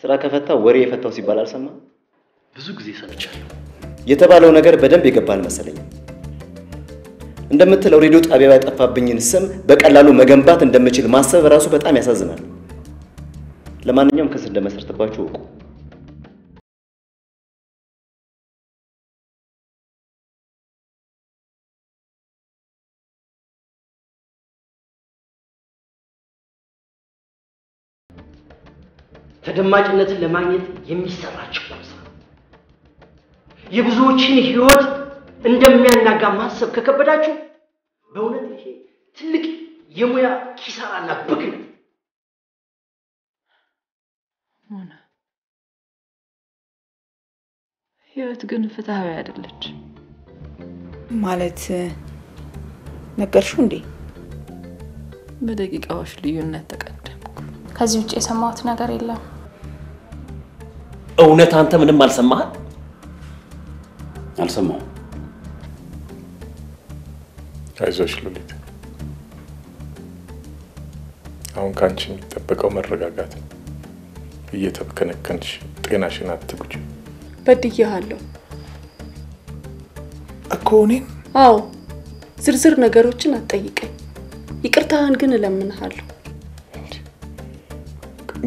ስራ ከፈታ ወሬ የፈታው ሲባል አልሰማ ብዙ ጊዜ ሰምቻለሁ የተባለው ነገር በደንብ ይገባል መሰለኝ እንደምትለው ሬዲዮ ጣቢያው ያጠፋብኝን ስም በቀላሉ መገንባት እንደምችል ማሰብ ራሱ በጣም ያሳዝናል ለማንኛውም ክስ እንደመሰርተባችሁ ወቁ ተደማጭነትን ለማግኘት የሚሰራ ችኩል ስራ የብዙዎችን ህይወት እንደሚያናጋ ማሰብ ከከበዳችሁ በእውነት ይሄ ትልቅ የሙያ ኪሳራና ብክነት ሆነ ህይወት ግን ፍትሃዊ አይደለች ማለት ነገርሽው እንዴ በደቂቃዎች ልዩነት ተቀደምኩ ከዚህ ውጪ የሰማሁት ነገር የለም እውነት አንተ ምንም አልሰማህ አልሰማው አይዞሽ ሉሊት አሁን ካንቺ የሚጠበቀው መረጋጋት እየተከነከንሽ ጤናሽን አትጉጂ በድያለሁ እኮ እኔን አዎ ዝርዝር ነገሮችን አትጠይቀኝ ይቅርታህን ግን እለምንሃለሁ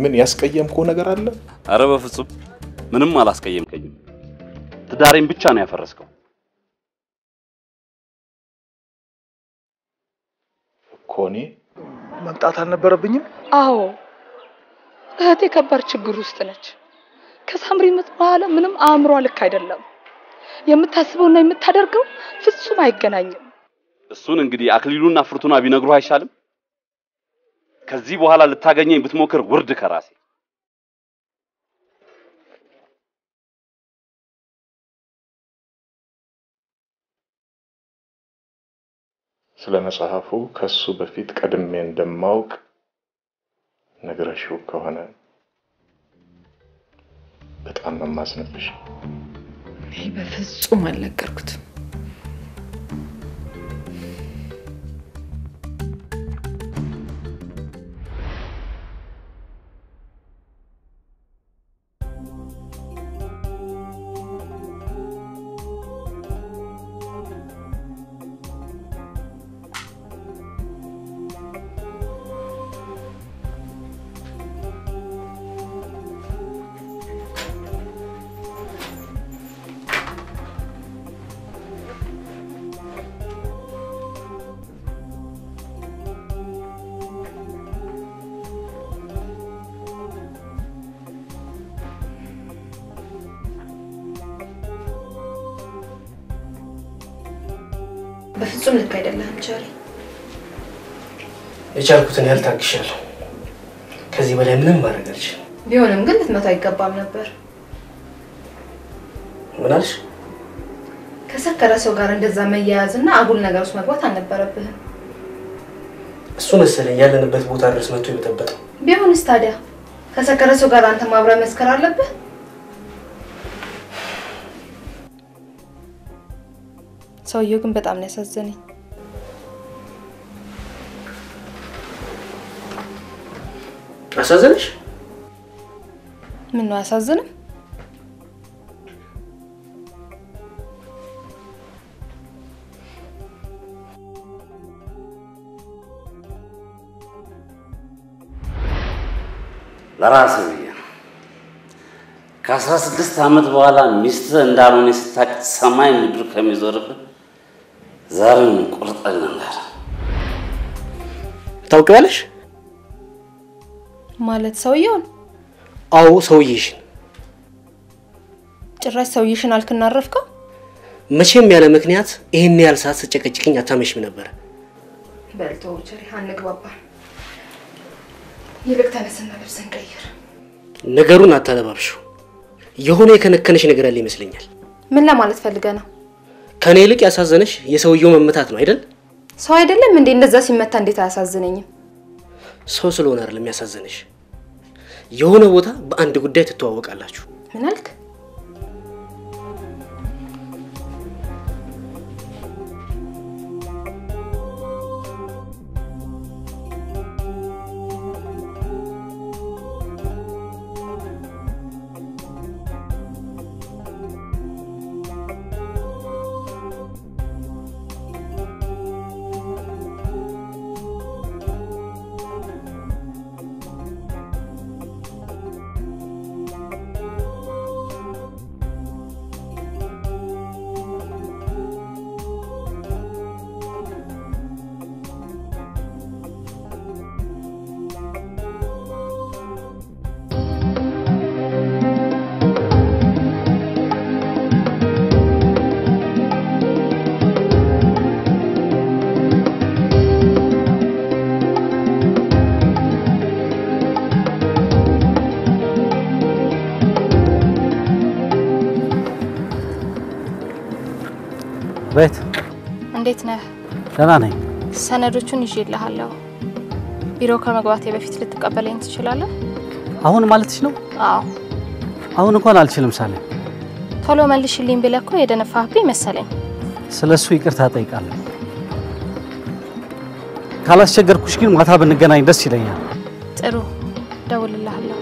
ምን ያስቀየምከው ነገር አለ አረ በፍጹም ምንም አላስቀየምከኝም ትዳሬን ብቻ ነው ያፈረስከው እኮ እኔ መምጣት አልነበረብኝም አዎ እህቴ ከባድ ችግር ውስጥ ነች ከሳምሪ በኋላ ምንም አእምሯ ልክ አይደለም የምታስበውና የምታደርገው ፍጹም አይገናኝም እሱን እንግዲህ አክሊሉና ፍርቱና ቢነግሩ አይሻልም ከዚህ በኋላ ልታገኘኝ ብትሞክር ውርድ ከራሴ ስለ መጽሐፉ ከሱ በፊት ቀድሜ እንደማውቅ ነግረሽው ከሆነ በጣም ማስነብሽ እኔ በፍጹም አልነገርኩትም በፍጹም ልክ አይደለም ቻሪ የቻልኩትን ያህል ታግሻለሁ ከዚህ በላይ ምንም ማድረግ አልችልም ቢሆንም ግን ልትመታ አይገባም ነበር ምን አልሽ ከሰከረ ሰው ጋር እንደዛ መያያዝና አጉል ነገር ውስጥ መግባት አልነበረብህም እሱ መሰለኝ ያለንበት ቦታ ድረስ መጥቶ የበጠበጠው ቢሆንስ ታዲያ ከሰከረ ሰው ጋር አንተ ማብራ መስከር አለብህ ሰውየው ግን በጣም ነው ያሳዘነኝ አሳዘነሽ ምን ነው ያሳዘነኝ ለራስ ከ16 ዓመት በኋላ ሚስት እንዳልሆነ ስታቅ ሰማይ ምድር ከሚዞርብህ ዛሬን ቁርጠኝ ነበር ታውቂዋለሽ ማለት ሰውየውን አዎ ሰውዬሽን ጭራሽ ሰውዬሽን አልከናረፍከው መቼም ያለ ምክንያት ይሄን ያህል ሰዓት ስጨቀጭቅኝ አታመሽም ነበር በልተው ቸሪ አንግባባ ይልቅ ተነስና ልብስን ቀይር ነገሩን አታለባብሽው የሆነ የከነከነሽ ነገር አለ ይመስለኛል ምን ለማለት ፈልገህ ነው ከኔ ይልቅ ያሳዘነሽ የሰውየው መመታት ነው አይደል ሰው አይደለም እንዴ እንደዛ ሲመታ እንዴት አያሳዝነኝም ሰው ስለሆነ አይደለም ያሳዘነሽ የሆነ ቦታ በአንድ ጉዳይ ተተዋወቃላችሁ ምን አልክ ቤት እንዴት ነህ? ደህና ነኝ። ሰነዶቹን ይዤልሃለሁ። ቢሮ ከመግባቴ በፊት ልትቀበለኝ ትችላለህ? አሁን ማለትሽ ነው? አዎ። አሁን እንኳን አልችልም ሳለ። ቶሎ መልሽልኝ ብለህ እኮ የደነፋህብኝ መሰለኝ። ስለሱ ይቅርታ ጠይቃለሁ። ካላስቸገርኩሽ ግን ማታ ብንገናኝ ደስ ይለኛል። ጥሩ፣ ደውልልሃለሁ።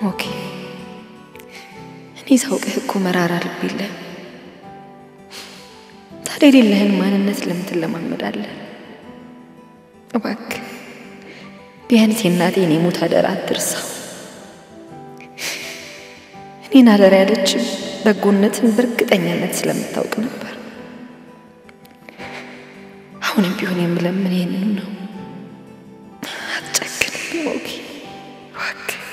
ኦኬ እኔ ሳውቅህ እኮ መራራ ልብ የለህም። ታዲያ የሌለህን ማንነት ለምን ትለማመዳለህ? እባክህ ቢያንስ የእናቴን የሞት አደራ አትርሳው። እኔን አደራ ያለችው በጎነትን በእርግጠኛነት ስለምታውቅ ነበር። አሁንም ቢሆን የምለምን ይህንን ነው። አትጨክንብኝ ኦኬ እባክህ።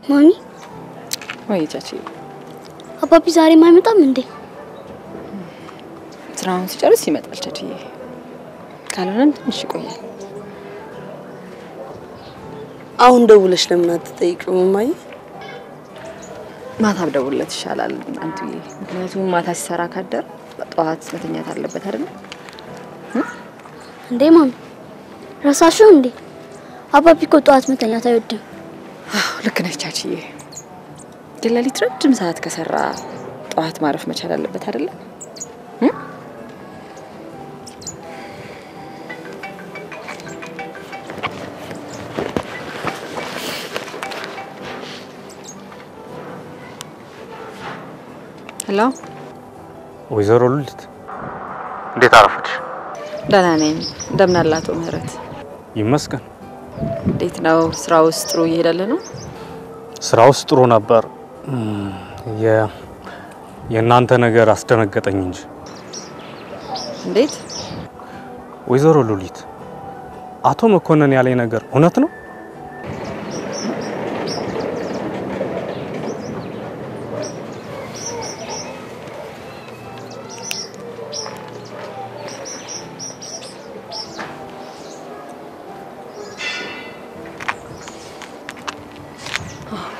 ማሚ ወይ ቻቺ አባቢ ዛሬ ማይመጣም እንዴ? ስራውን ሲጨርስ ይመጣል ቻቺ። ካልሆነ ትንሽ ይቆያል። አሁን ደውለሽ ለምን አትጠይቂው ማማዬ? ማታ ደውለት ይሻላል አንቺ። ምክንያቱም ማታ ሲሰራ ካደር ጠዋት መተኛት አለበት አይደል? እንዴ ማሚ ረሳሽው እንዴ? አባቢ እኮ ጠዋት መተኛት አይወድም። ልክ ነሽ ቻቺዬ። የሌሊት ረጅም ሰዓት ከሰራ ጠዋት ማረፍ መቻል አለበት አይደል? ሄሎ ወይዘሮ ሉሊት እንዴት አረፈች? ደህና ነኝ። እንደምን አላቶ ምህረት? ይመስገን። እንዴት ነው ስራው? ጥሩ እየሄደልህ ነው? ስራው ጥሩ ነበር። የእናንተ ነገር አስደነገጠኝ እንጂ። እንዴት? ወይዘሮ ሉሊት አቶ መኮንን ያለኝ ነገር እውነት ነው?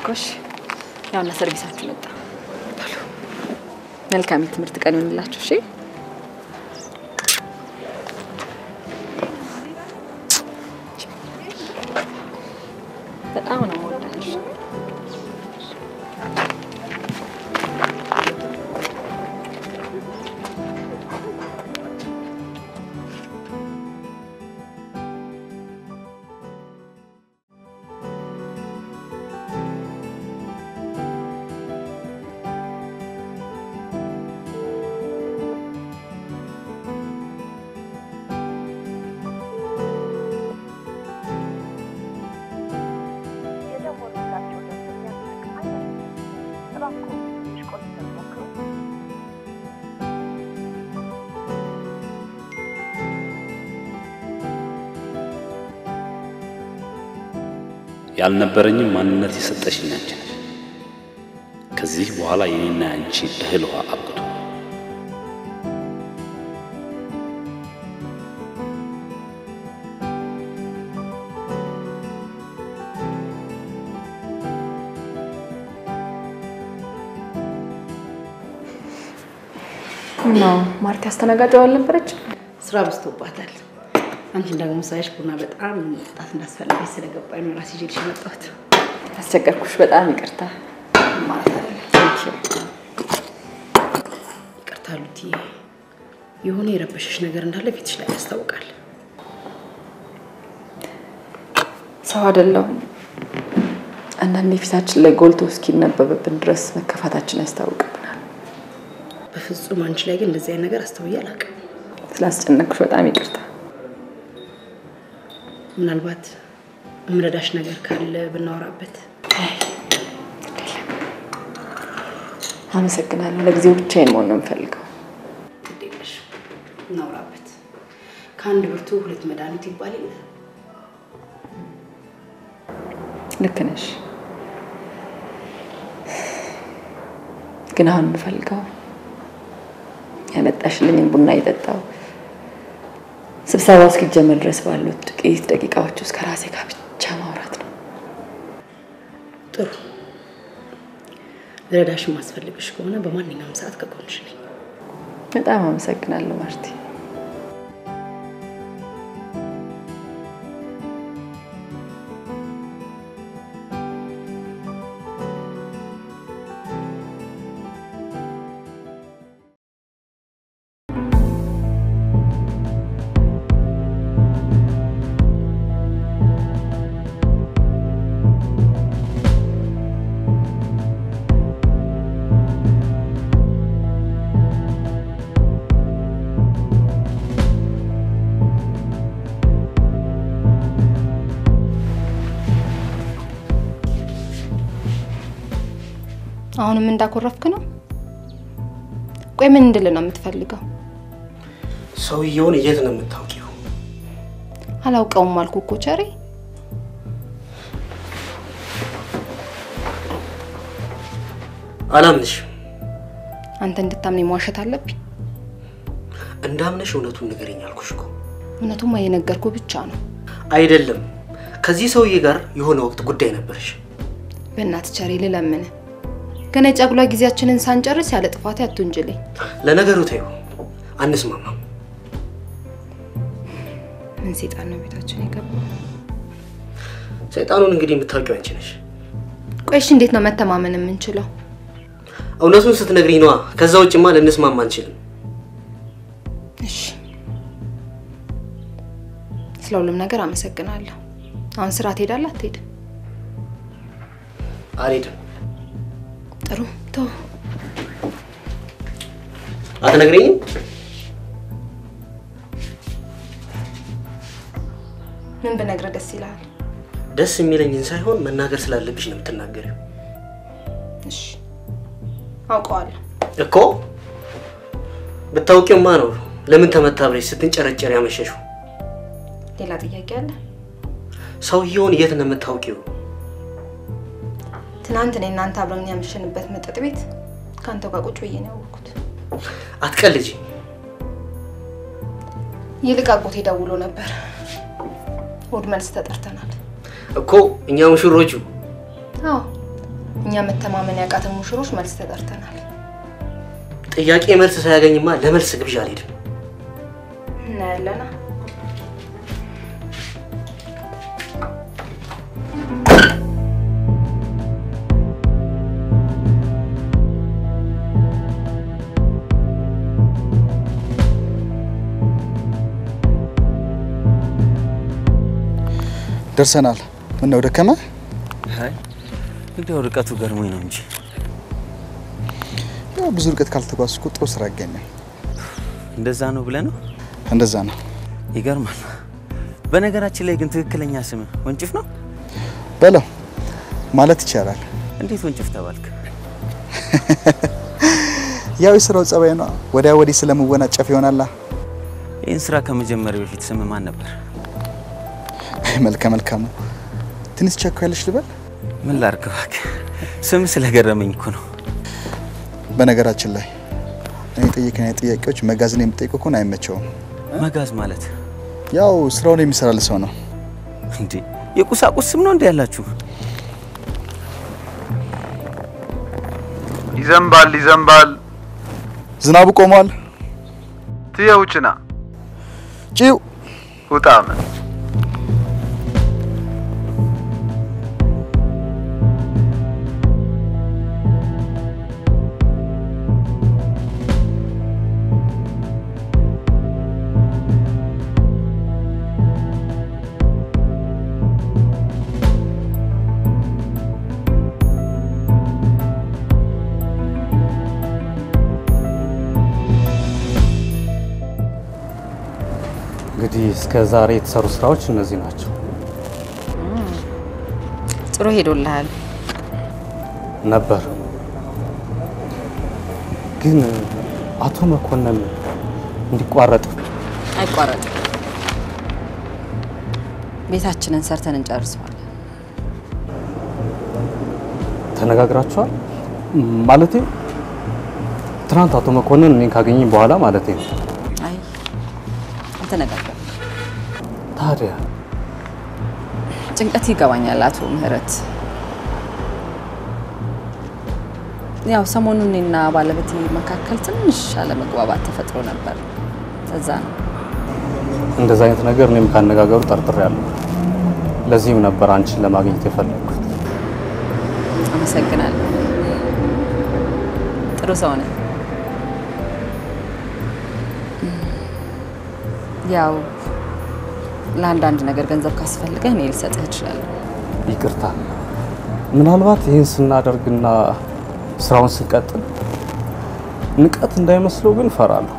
ጎሽ ያውና ሰርቪሳችሁ መጣ። መልካም የትምህርት ቀን ይሁንላችሁ። እሺ ያልነበረኝም ማንነት የሰጠሽኝ አንቺ ነሽ። ከዚህ በኋላ የኔና አንቺ እህል ውሃ አብቅቶ ነው ማርቲ አስተናጋጇ አልነበረች? ስራ በዝቶባታል። አንቺን ደግሞ ሳይሽ ቡና በጣም መጠጣት እንዳስፈልገኝ ስለገባኝ ነው ራሴ ይዤልሽ መጣሁት። አስቸገርኩሽ፣ በጣም ይቅርታ። ማለት አይደለም። ይቅርታ ሉቲ፣ የሆነ የረበሽሽ ነገር እንዳለ ፊትሽ ላይ ያስታውቃል። ሰው አይደለሁም። አንዳንዴ ፊታችን ላይ ጎልቶ እስኪነበብብን ድረስ መከፋታችን ያስታውቅብናል። በፍጹም አንቺ ላይ ግን እንደዚህ አይነት ነገር አስተውዬ አላውቅም። ስላስጨነቅሽ በጣም ይቅርታ። ምናልባት እምረዳሽ ነገር ካለ ብናወራበት። አመሰግናለሁ። ለጊዜው ብቻዬን መሆን ነው የምፈልገው። ትዴለሽ እናወራበት። ከአንድ ብርቱ ሁለት መድኃኒት ይባል የለ? ልክ ነሽ። ግን አሁን የምፈልገው ያመጣሽልኝን ቡና እየጠጣሁ ስብሰባው እስኪጀመር ድረስ ባሉት ጥቂት ደቂቃዎች ውስጥ ከራሴ ጋር ብቻ ማውራት ነው። ጥሩ። ልረዳሽ ማስፈልግሽ ከሆነ በማንኛውም ሰዓት ከጎንሽ ነኝ። በጣም አመሰግናለሁ ማርቲ። አሁንም እንዳኮረፍክ ነው? ቆይ ምን እንድል ነው የምትፈልገው? ሰውየውን የት ነው የምታውቂው? አላውቀውም አልኩ እኮ ቸሪ። አላምንሽ። አንተ እንድታምነኝ መዋሸት አለብኝ? እንዳምነሽ እውነቱን ንገሪኝ አልኩሽ እኮ። እውነቱማ የነገርኩ ብቻ ነው። አይደለም፣ ከዚህ ሰውዬ ጋር የሆነ ወቅት ጉዳይ ነበርሽ። በእናትህ ቸሪ ልለምን። ገና የጫጉላ ጊዜያችንን ሳንጨርስ ያለ ጥፋት አትወንጀለኝ። ለነገሩ ተይው፣ አንስማማም። ምን ሰይጣን ነው ቤታችን የገባው? ሰይጣኑን እንግዲህ የምታውቂው አንቺ ነሽ። ቆይሽ እንዴት ነው መተማመን የምንችለው? እውነቱን ስትነግሪኝ ነዋ። ከዛ ውጭማ ልንስማማ አንችልም። እሺ፣ ስለሁሉም ነገር አመሰግናለሁ። አሁን ስራ ትሄዳለህ አትሄድም? አልሄድም። ጥሩ ተው። አትነግሪኝም? ምን ብነግርህ ደስ ይላል? ደስ የሚለኝን ሳይሆን መናገር ስላለብሽ ነው የምትናገሪው። እሺ አውቀዋለሁ እኮ። ብታውቂውማ ነው ለምን ተመታ ብለሽ ስትንጨረጨር ያመሸሽው። ሌላ ጥያቄ አለ? ሰውየውን የት ነው የምታውቂው? ትናንት እኔ እናንተ አብረን ያመሸንበት መጠጥ ቤት ካንተ ጋር ቁጭ ብዬ ነው ያወቅኩት። አትቀልጂ። ይልቅ አጎቴ ደውሎ ነበር። እሑድ መልስ ተጠርተናል እኮ እኛ ሙሽሮቹ። አዎ እኛ መተማመን ያቃተን ሙሽሮች መልስ ተጠርተናል። ጥያቄ መልስ ሳያገኝማ ለመልስ ግብዣ አልሄድም። እና ያለና ደርሰናል። ምን ነው ደከመ? አይ እንደው ርቀቱ ገርሞኝ ነው እንጂ። ያው ብዙ ርቀት ካልተጓዝኩ ጥሩ ስራ ያገኛል። እንደዛ ነው ብለህ ነው? እንደዛ ነው። ይገርማል። በነገራችን ላይ ግን ትክክለኛ ስም ወንጭፍ ነው? በለው ማለት ይቻላል። እንዴት ወንጭፍ ተባልክ? ያው የስራው ጸባይ ነው። ወዲያ ወዲህ ስለምወናጨፍ ይሆናል። ይህን ስራ ከመጀመሪያ በፊት ስም ማን ነበር? መልካም ነው። ትንሽ ቸኩያለሽ ልበል? ምን ላድርግ እባክህ፣ ስም ስለገረመኝ እኮ ነው። በነገራችን ላይ እኔ ጠየቀኝ ጥያቄዎች መጋዘን የምጠይቀው እኮ አይመቸውም። መጋዝ ማለት ያው ስራውን የሚሰራል ሰው ነው እንዴ? የቁሳቁስ ስም ነው እንዴ ያላችሁ? ይዘንባል። ዝናቡ ቆሟል። ትየውጭና ጪው ውጣም እንግዲህ እስከ ዛሬ የተሰሩ ስራዎች እነዚህ ናቸው። ጥሩ ሄዶልሃል ነበር። ግን አቶ መኮንን እንዲቋረጥ አይቋረጥ። ቤታችንን ሰርተን እንጨርሰዋለን። ተነጋግራችኋል? ማለቴ ትናንት አቶ መኮንን እኔን ካገኘኝ በኋላ ማለቴ ነው። አይ ተነጋግረን ታዲያ ጭንቀት ይገባኛል አቶ ምህረት። ያው ሰሞኑን እኔና ባለቤቴ መካከል ትንሽ አለመግባባት ተፈጥሮ ነበር። ከዛ ነው እንደዛ አይነት ነገር እኔም ካነጋገሩ ጠርጥሬያለሁ። ለዚህም ነበር አንቺን ለማግኘት የፈለኩት። አመሰግናለሁ። ጥሩ ሰው ነህ። ያው ለአንዳንድ ነገር ገንዘብ ካስፈልገህ እኔ ልሰጥህ እችላለሁ። ይቅርታ፣ ምናልባት ይህን ስናደርግና ስራውን ስንቀጥል ንቀት እንዳይመስለው ግን ፈራለሁ።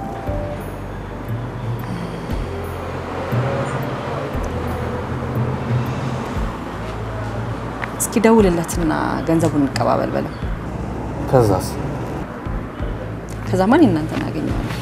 እስኪ ደውልለትና ገንዘቡን እንቀባበል በለው። ከዛስ? ከዛማ እናንተ እናገኘዋለን።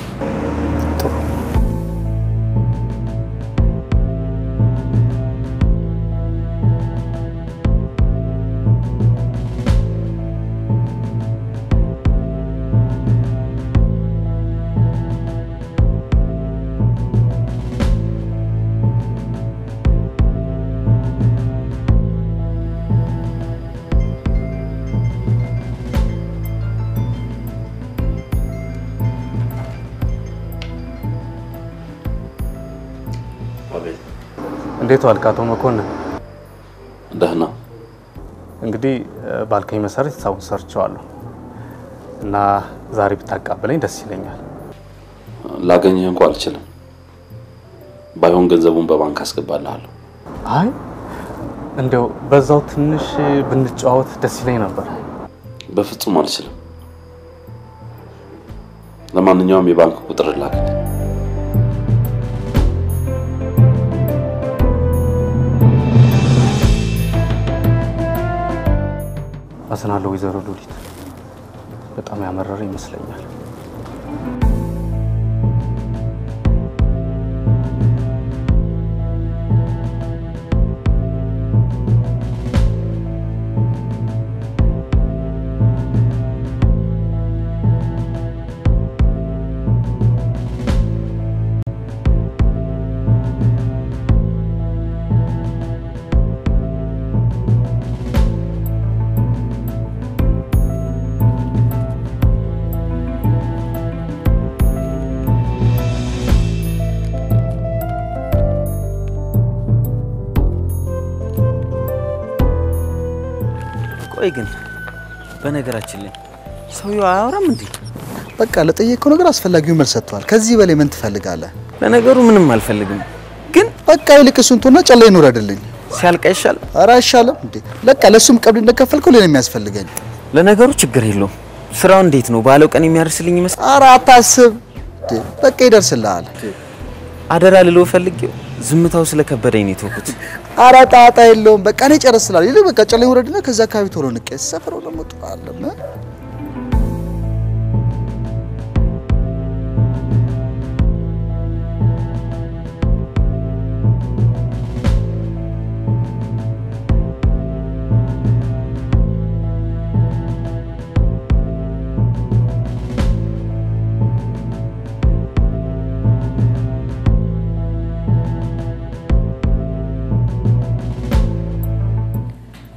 እንዴት ዋልክ አቶ መኮንን? ደህና። እንግዲህ ባልከኝ መሰረት ሂሳቡን ሰርቼዋለሁ እና ዛሬ ብታቃበለኝ ደስ ይለኛል። ላገኘህ እንኳን አልችልም። ባይሆን ገንዘቡን በባንክ አስገባልሃለሁ። አይ እንደው በዛው ትንሽ ብንጫወት ደስ ይለኝ ነበር። በፍጹም አልችልም። ለማንኛውም የባንክ ቁጥር ላክልኝ። አሰናለሁ ወይዘሮ ሉሊት፣ በጣም ያመረረ ይመስለኛል። ቆይ ግን በነገራችን ላይ ሰውየው አያወራም እንዴ? በቃ ለጠየቀው ነገር አስፈላጊው መልስ ሰጥቷል። ከዚህ በላይ ምን ትፈልጋለህ? ለነገሩ ምንም አልፈልግም። ግን በቃ ይልቅ እሱን ተውና ጨላ ይኑር አይደልኝ? ሲያልቅ አይሻል? ኧረ አይሻልም እንዴ? ለቃ ለሱም ቀብድ እንደከፈልከው ለኔ የሚያስፈልገኝ። ለነገሩ ችግር የለውም። ስራው እንዴት ነው? ባለው ቀን የሚያርስልኝ ይመስል? ኧረ አታስብ፣ በቃ ይደርስልሃል። አደራ ልለው ፈልጌው ዝምታው ስለከበደኝ ነው የተውኩት። ኧረ ጣጣ የለውም። በቃ እኔ ጨርስላለሁ። ይልቅ በቃ ጨላ ይውረድና ከዛ አካባቢ ቶሎ ንቀስ ሰፈሩ ደግሞ ጥራለም።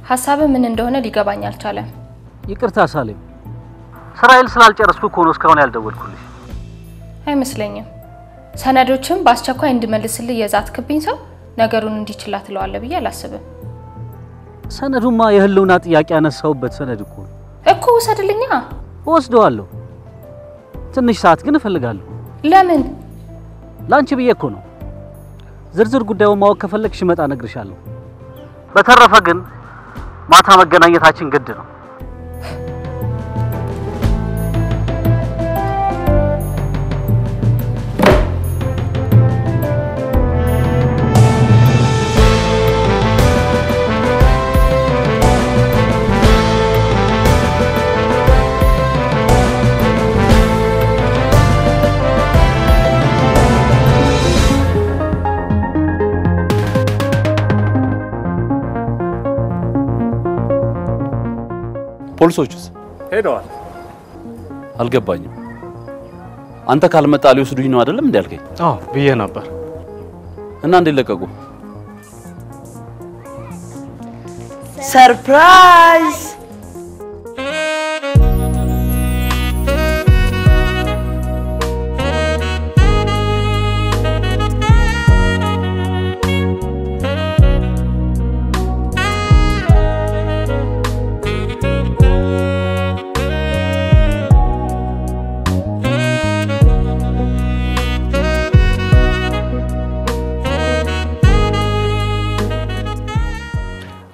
ሐሳብ ምን እንደሆነ ሊገባኝ አልቻለም። ይቅርታ ሳሌም፣ ስራዬን ስላልጨረስኩ እኮ ነው እስካሁን ያልደወልኩልሽ። አይመስለኝም። ሰነዶችን በአስቸኳይ እንድመልስልህ የዛትክብኝ ሰው ነገሩን እንዲችላ ትለዋለህ ብዬ አላስብም። ሰነዱማ የህልውና ጥያቄ ያነሳውበት ሰነድ እኮ ውሰድልኛ። ወስደዋለሁ። ትንሽ ሰዓት ግን እፈልጋለሁ። ለምን? ላንቺ ብዬ እኮ ነው። ዝርዝር ጉዳዩን ማወቅ ከፈለግሽ መጣ ነግርሻለሁ። በተረፈ ግን ማታ መገናኘታችን ግድ ነው። ፖሊሶቹስ ሄደዋል? አልገባኝም። አንተ ካልመጣ ሊወስዱኝ ነው አይደለም እንዴ ያልከኝ? አዎ ብዬ ነበር። እና እንዴት ለቀቁ? ሰርፕራይዝ!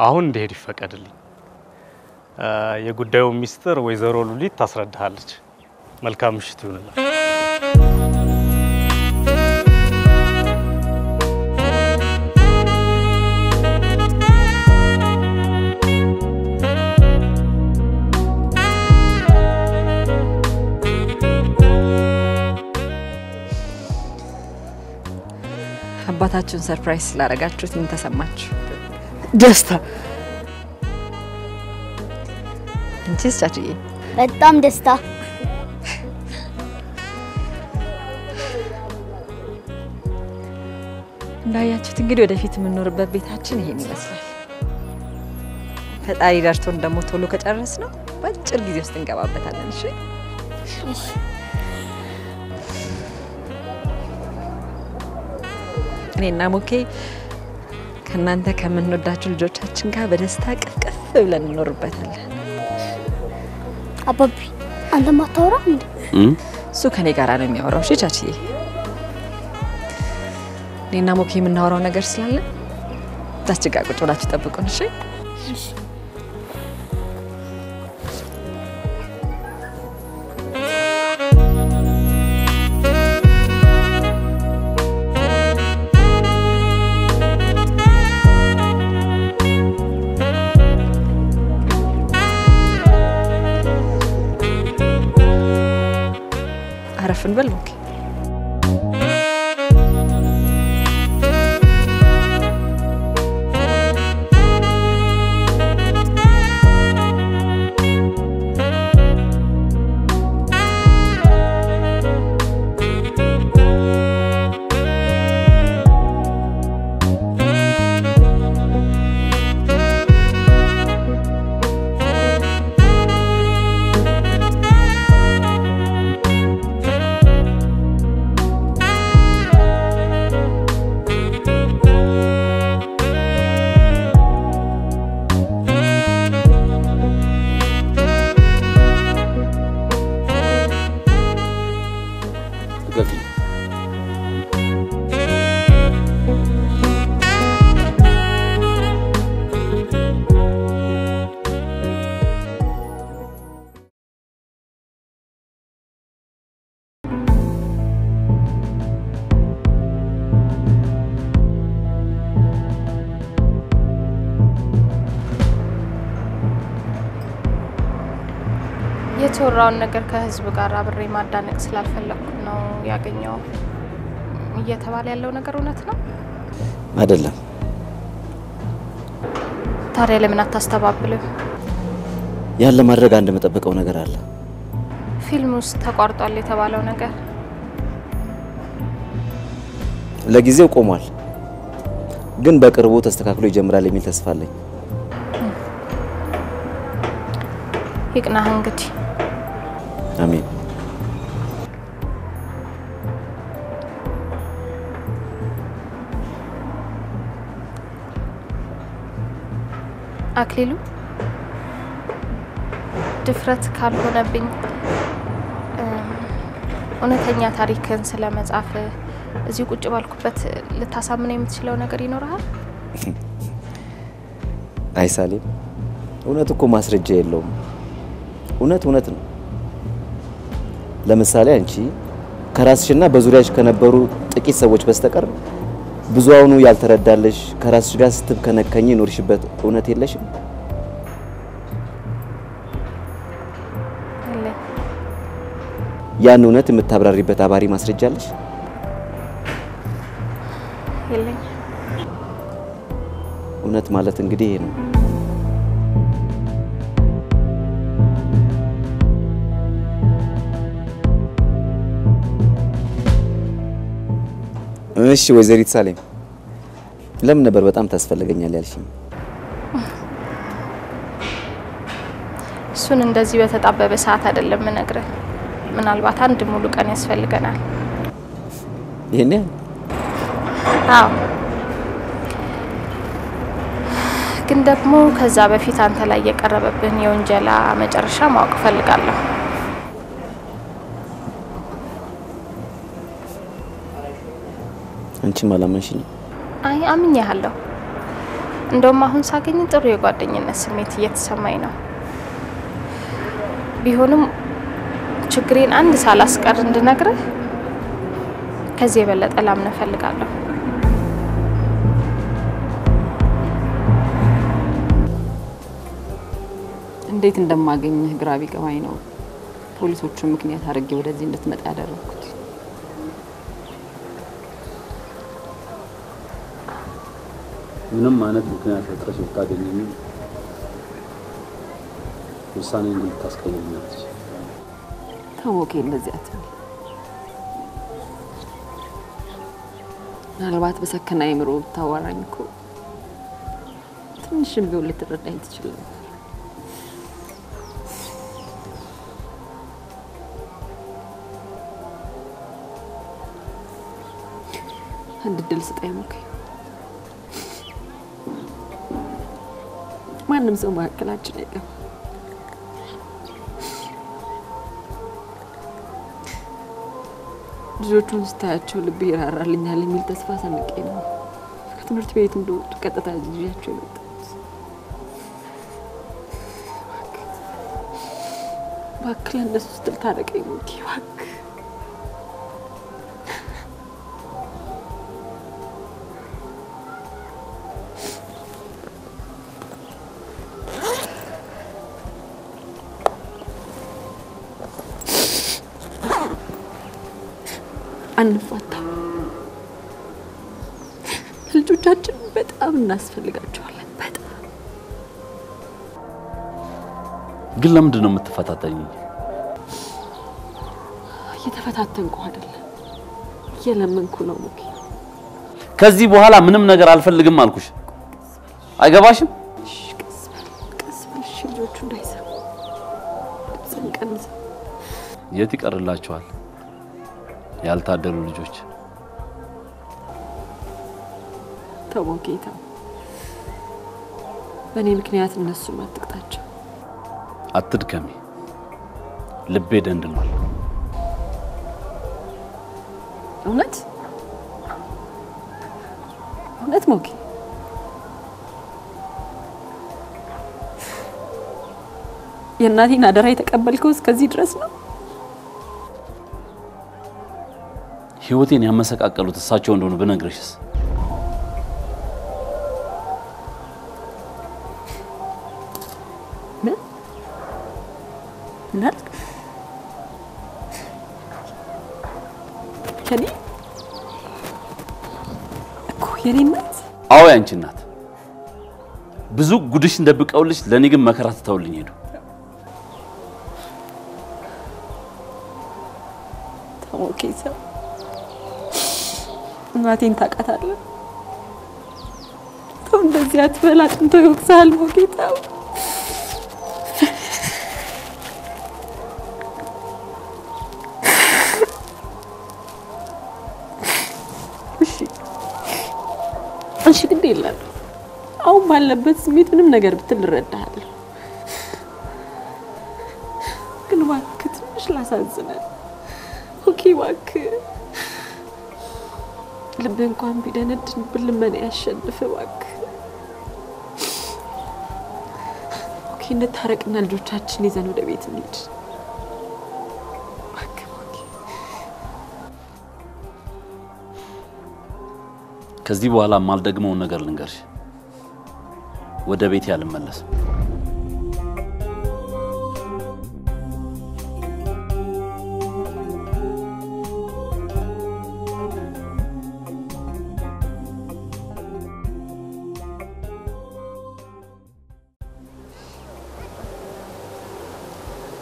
አሁን እንድሄድ ይፈቀድልኝ። የጉዳዩ ሚስጥር ወይዘሮ ሉሊት ታስረዳሃለች። መልካም ምሽት ይሁንልህ። አባታችሁን ሰርፕራይዝ ስላደረጋችሁት ምን ተሰማችሁ? ደስታ። አንቺስ ቻችዬ? በጣም ደስታ። እንዳያችሁት እንግዲህ ወደፊት የምንኖርበት ቤታችን ይሄን ይመስላል። ፈጣሪ ደርቶን ደግሞ ቶሎ ከጨረስ ነው በአጭር ጊዜ ውስጥ እንገባበታለን። እሺ እሺ። እኔና ሞኬ ከናንተ ከምንወዳችሁ ልጆቻችን ጋር በደስታ ቅፍቅፍ ብለን እንኖርበታለን። አባቢ አንተ ማታወራ እንዴ? እሱ ከኔ ጋር ነው የሚያወራው። እሺ ቻችዬ፣ እኔና ሞኬ የምናወራው ነገር ስላለ ታስቸጋ ቁጭ ብላችሁ ጠብቁን። እሺ እሺ። አረፍን በል ሞኬ። የተወራውን ነገር ከህዝብ ጋር አብሬ ማዳነቅ ስላልፈለኩ ነው ያገኘው። እየተባለ ያለው ነገር እውነት ነው አይደለም? ታዲያ ለምን አታስተባብልም? ያለ ማድረግ አንድ መጠበቀው ነገር አለ። ፊልም ውስጥ ተቋርጧል የተባለው ነገር ለጊዜው ቆሟል፣ ግን በቅርቡ ተስተካክሎ ይጀምራል የሚል ተስፋ አለኝ። ይቅናህ እንግዲህ አሜን አክሊሉ ድፍረት ካልሆነብኝ እውነተኛ ታሪክን ስለመጻፍ እዚህ ቁጭ ባልኩበት ልታሳምነው የምትችለው ነገር ይኖርሃል? አይ ሳሌም እውነት እኮ ማስረጃ የለውም እውነት ነው ለምሳሌ አንቺ ከራስሽና በዙሪያሽ ከነበሩ ጥቂት ሰዎች በስተቀር ብዙውን ያልተረዳለሽ ከራስሽ ጋር ስትከነከኝ ኖርሽበት እውነት የለሽም ያን እውነት የምታብራሪበት አባሪ ማስረጃ አለሽ? የለኝ። እውነት ማለት እንግዲህ ይሄ ነው። እሺ ወይዘሪት ሳሌም ለምን ነበር በጣም ታስፈልገኛል ያልሽኝ? እሱን እንደዚህ በተጣበበ ሰዓት አይደለም እነግርህ። ምናልባት አንድ ሙሉ ቀን ያስፈልገናል። ይሄኔ? አዎ። ግን ደግሞ ከዛ በፊት አንተ ላይ የቀረበብን የወንጀላ መጨረሻ ማወቅ ፈልጋለሁ። አንቺ ማላመንሽኝ? አይ አምኜሃለሁ። እንደውም አሁን ሳገኝ ጥሩ የጓደኝነት ስሜት እየተሰማኝ ነው። ቢሆንም ችግሬን አንድ ሳላስቀር እንድነግርህ ከዚህ የበለጠ ላምነህ ፈልጋለሁ። እንዴት እንደማገኝህ ግራ ቢገባኝ ነው ፖሊሶቹ ምክንያት አድርጌ ወደዚህ እንድትመጣ ያደረኩት። ምንም አይነት ምክንያት ፈጥረሽ ብታገኘኝ ውሳኔን እንድታስቀይም ነው። ታወቀ እንደዚህ አትበል። ምናልባት በሰከነ አእምሮ ብታዋራኝ እኮ ትንሽም ቢሆን ልትረዳኝ ትችል ነበር። አንድ ድል ስጠኝ ሞኬ። ማንም ሰው መካከላችን አይገባም። ልጆቹን ስታያቸው ልብ ይራራልኛል የሚል ተስፋ ሰንቄ ነው ከትምህርት ቤት እንደወጡ ቀጥታ ይዣቸው የመጣሁት። እባክህ ለእነሱ ስትል ታረቀኝ ሞኬ እባክህ። አንፋታ። ልጆቻችን በጣም እናስፈልጋቸዋለን። በጣም ግን ለምንድን ነው የምትፈታተኝ? እየተፈታተንኩ አይደለም እየለመንኩ ነው ሞኬ። ከዚህ በኋላ ምንም ነገር አልፈልግም አልኩሽ። አይገባሽም? ቀስ በል ልጆቹ እንዳይሰሙ ድምፅህን ቀንስ። የት ይቀርላቸዋል ያልታደሉ ልጆች? ተው ጌታ፣ በእኔ ምክንያት እነሱን አትቅጣቸው። አትድከሚ፣ ልቤ ደንድኗል። እውነት ሞኬ? የእናቴን አደራ የተቀበልከው እስከዚህ ድረስ ነው? ህይወቴን ያመሰቃቀሉት እሳቸው እንደሆኑ ብነግርሽስ? ምን አልክ? የኔ እናት? አዎ ያንቺ እናት። ብዙ ጉድሽ እንደብቀውልሽ ለኔ ግን መከራ ትተውልኝ ሄዱ። ኦኬ ሰው እናቴን ታውቃታለህ? ተው እንደዚህ አትበል፣ አጥንቶ ይወቅሳል ሞጌታው። እሺ ግድ የለም አሁን ባለበት ስሜት ምንም ነገር ብትል እረዳሃለሁ ግን እባክህ ትንሽ ላሳዝነህ ኦኬ እባክህ ልብ እንኳን ቢደነድን ብልመና ያሸንፍ እባክህ ኦኬ እንታረቅና ልጆቻችን ይዘን ወደ ቤት እንሂድ ከዚህ በኋላ ማልደግመው ነገር ልንገርሽ ወደ ቤት ያልመለስ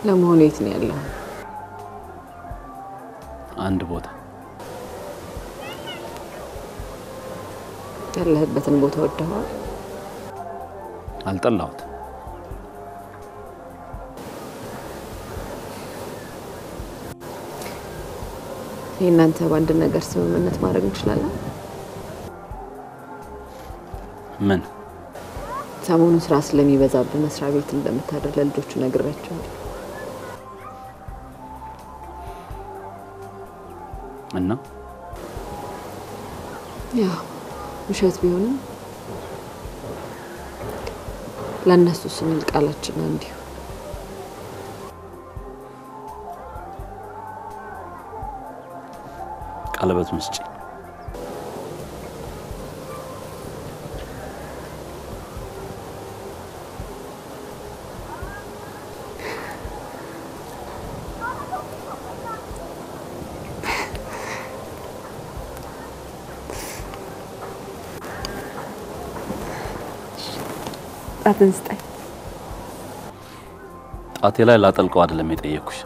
ለመሆኑ የት ነው ያለው አንድ ቦታ ያለህበትን ቦታ ወደኸዋል አልጠላሁት የእናንተ ባንድ ነገር ስምምነት ማድረግ እንችላለን ምን ሰሞኑን ስራ ስለሚበዛብህ መስሪያ ቤት እንደምታደር ለልጆቹ ነግሬያቸዋለሁ እና ያ ውሸት ቢሆንም ለነሱ ስንል ቃላችን እንዲሁ ቀለበት መስጪ አትንስጠኝ ጣቴ ላይ ላጠልቀው አይደለም የጠየኩሽ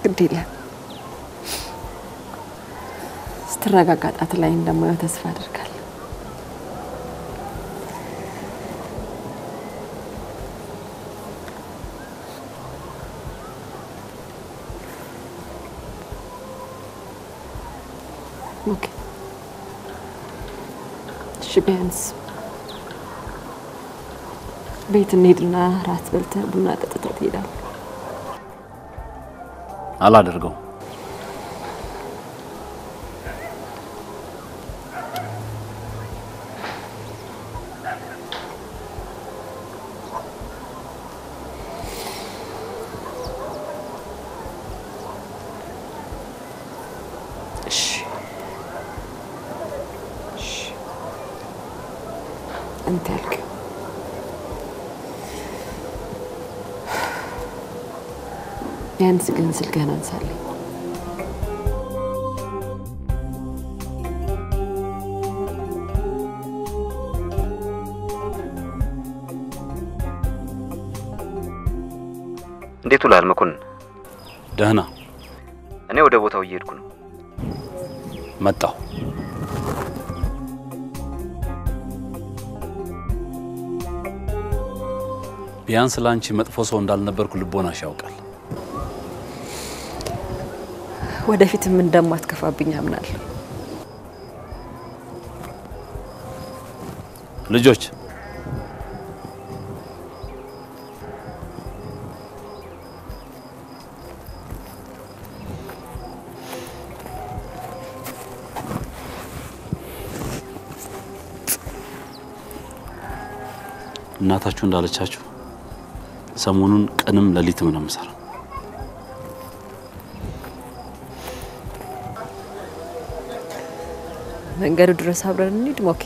ግድ የለም ስትረጋጋ ጣት ላይ እንደማየው ተስፋ አደርጋለሁ ኦኬ ቢያንስ ቤት እንሂድና ራት በልተን ቡና ጠጥተን ትሄዳለህ አላደርገው انت ያልከው ቢያንስ ግን ስልክህን አንሳልኝ እንዴት ውላል መኮንን ደህና እኔ ወደ ቦታው እየሄድኩ ነው መጣሁ ቢያንስ ላንቺ መጥፎ ሰው እንዳልነበርኩ ልቦናሽ ያውቃል ወደፊትም እንደማትከፋብኝ አምናለሁ ልጆች እናታችሁ እንዳለቻችሁ ሰሞኑን ቀንም ለሊትም ነው የምሰራው መንገዱ ድረስ አብረን እንሂድ ሞኬ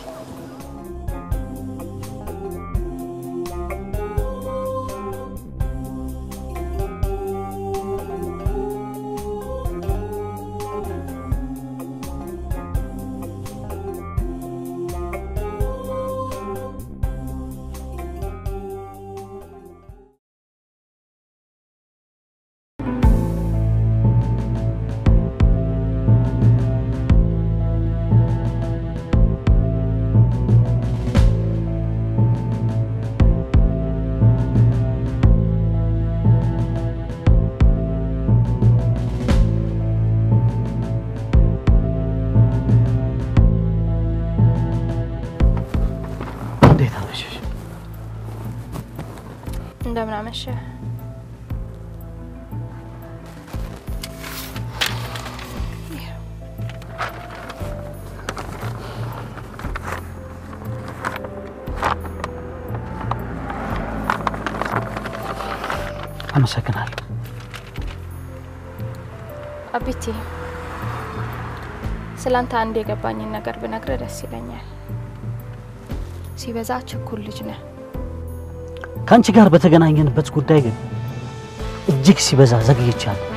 እንደምን አመሸ? አመሰግናለሁ። አቢቲ ስላንተ አንድ የገባኝን ነገር ብነግርህ ደስ ይለኛል። ሲበዛ ችኩል ልጅ ነህ። ካንቺ ጋር በተገናኘንበት ጉዳይ ግን እጅግ ሲበዛ ዘግይቻለሁ።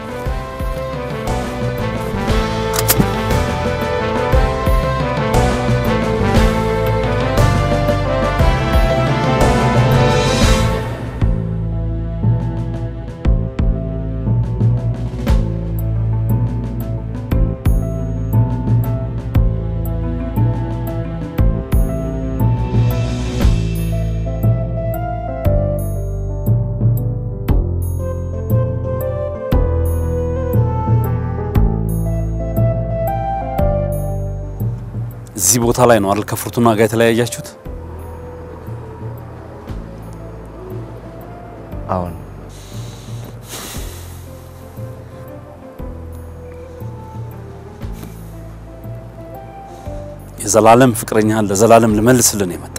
እዚህ ቦታ ላይ ነው አይደል ከፍርቱና ጋር የተለያያችሁት? አሁን የዘላለም ፍቅረኛህን ለዘላለም ልመልስልን የመጣ